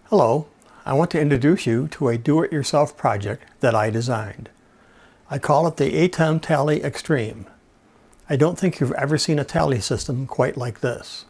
Hello, I want to introduce you to a do-it-yourself project that I designed. I call it the ATEM TALLY EXTREME. I don't think you've ever seen a tally system quite like this.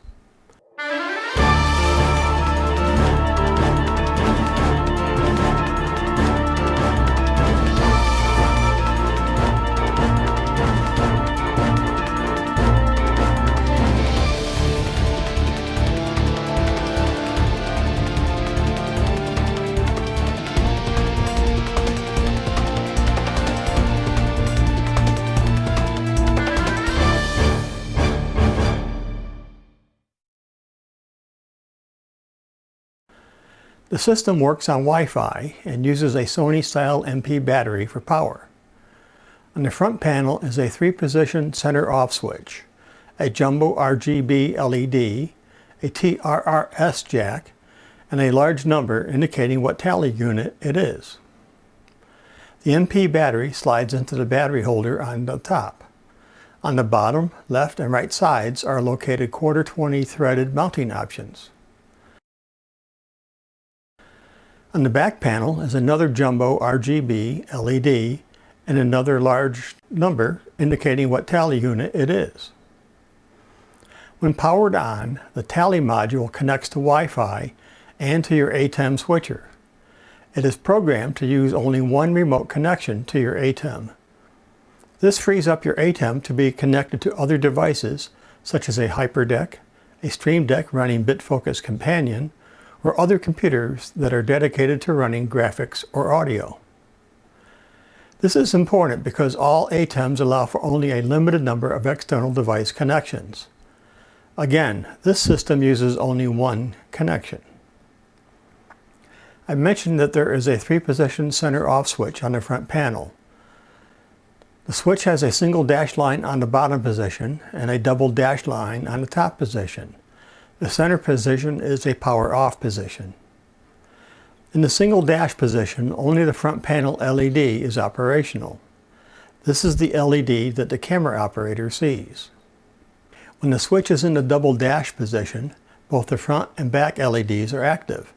The system works on Wi-Fi and uses a Sony style MP battery for power. On the front panel is a 3-position center off switch, a jumbo RGB LED, a TRRS jack, and a large number indicating what tally unit it is. The MP battery slides into the battery holder on the top. On the bottom, left, and right sides are located 1/4-20 threaded mounting options. On the back panel is another jumbo RGB LED and another large number indicating what tally unit it is. When powered on, the tally module connects to Wi-Fi and to your ATEM switcher. It is programmed to use only one remote connection to your ATEM. This frees up your ATEM to be connected to other devices such as a Hyperdeck, a Streamdeck running Bitfocus Companion, or other computers that are dedicated to running graphics or audio. This is important because all ATEMs allow for only a limited number of external device connections. Again, this system uses only one connection. I mentioned that there is a 3-position center off switch on the front panel. The switch has a single dash line on the bottom position and a double dash line on the top position. The center position is a power off position. In the single dash position, only the front panel LED is operational. This is the LED that the camera operator sees. When the switch is in the double dash position, both the front and back LEDs are active.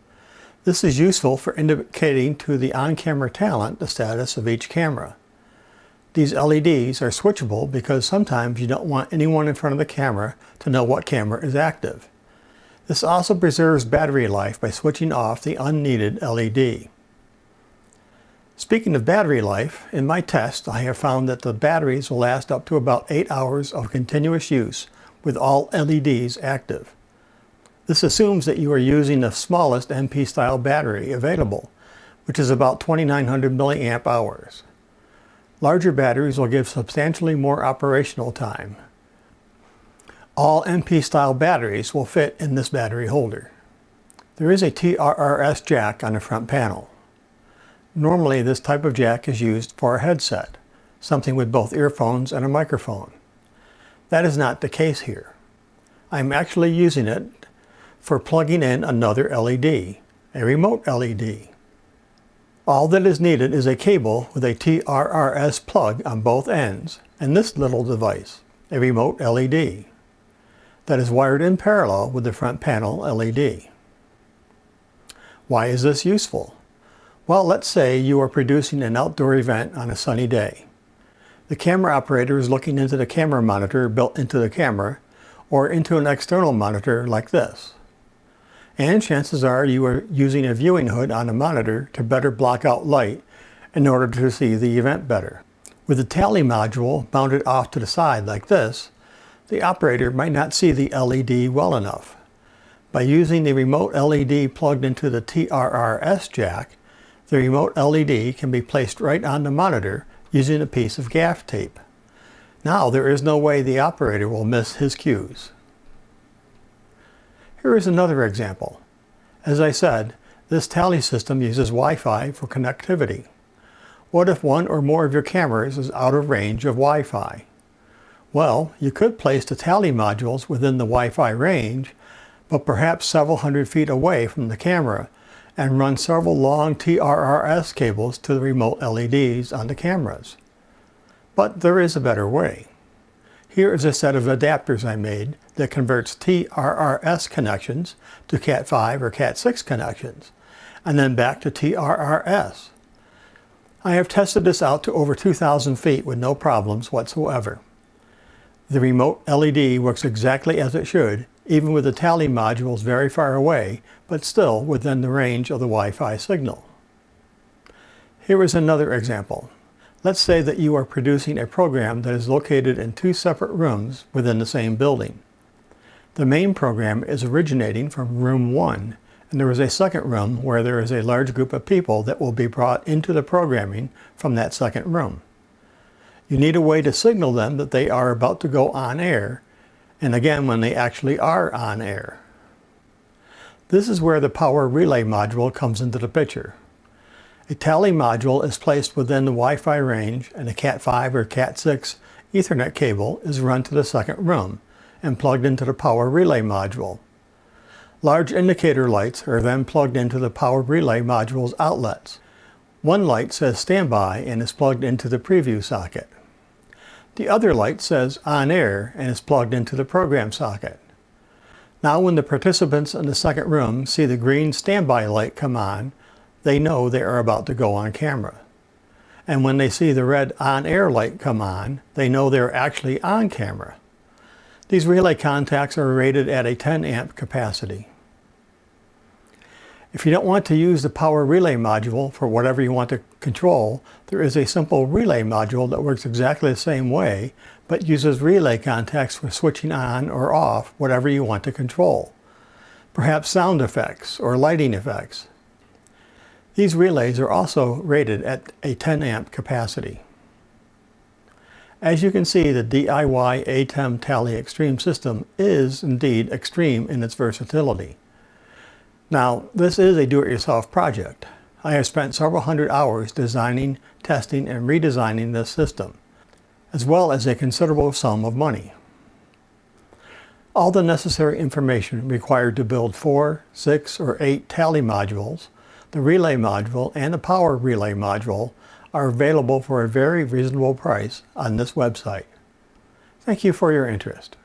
This is useful for indicating to the on-camera talent the status of each camera. These LEDs are switchable because sometimes you don't want anyone in front of the camera to know what camera is active. This also preserves battery life by switching off the unneeded LED. Speaking of battery life, in my test I have found that the batteries will last up to about 8 hours of continuous use with all LEDs active. This assumes that you are using the smallest MP style battery available, which is about 2900 milliamp hours. Larger batteries will give substantially more operational time. All MP style batteries will fit in this battery holder. There is a TRRS jack on the front panel. Normally this type of jack is used for a headset, something with both earphones and a microphone. That is not the case here. I am actually using it for plugging in another LED, a remote LED. All that is needed is a cable with a TRRS plug on both ends and this little device, a remote LED. That is wired in parallel with the front panel LED. Why is this useful? Well, let's say you are producing an outdoor event on a sunny day. The camera operator is looking into the camera monitor built into the camera or into an external monitor like this. And chances are you are using a viewing hood on the monitor to better block out light in order to see the event better. With the tally module mounted off to the side like this, the operator might not see the LED well enough. By using the remote LED plugged into the TRRS jack, the remote LED can be placed right on the monitor using a piece of gaff tape. Now there is no way the operator will miss his cues. Here is another example. As I said, this tally system uses Wi-Fi for connectivity. What if one or more of your cameras is out of range of Wi-Fi? Well, you could place the tally modules within the Wi-Fi range, but perhaps several hundred feet away from the camera, and run several long TRRS cables to the remote LEDs on the cameras. But there is a better way. Here is a set of adapters I made that converts TRRS connections to Cat5 or Cat6 connections, and then back to TRRS. I have tested this out to over 2,000 feet with no problems whatsoever. The remote LED works exactly as it should, even with the tally modules very far away, but still within the range of the Wi-Fi signal. Here is another example. Let's say that you are producing a program that is located in two separate rooms within the same building. The main program is originating from room 1, and there is a second room where there is a large group of people that will be brought into the programming from that second room. You need a way to signal them that they are about to go on air, and again when they actually are on air. This is where the power relay module comes into the picture. A tally module is placed within the Wi-Fi range, and a Cat5 or Cat6 Ethernet cable is run to the second room and plugged into the power relay module. Large indicator lights are then plugged into the power relay module's outlets. One light says standby and is plugged into the preview socket. The other light says on air and is plugged into the program socket. Now when the participants in the second room see the green standby light come on, they know they are about to go on camera. And when they see the red on-air light come on, they know they're actually on camera. These relay contacts are rated at a 10 amp capacity. If you don't want to use the power relay module for whatever you want to control, there is a simple relay module that works exactly the same way, but uses relay contacts for switching on or off whatever you want to control. Perhaps sound effects or lighting effects. These relays are also rated at a 10 amp capacity. As you can see, the DIY ATEM Tally Extreme system is indeed extreme in its versatility. Now, this is a do-it-yourself project. I have spent several hundred hours designing, testing, and redesigning this system, as well as a considerable sum of money. All the necessary information required to build 4, 6, or 8 tally modules, the relay module, and the power relay module are available for a very reasonable price on this website. Thank you for your interest.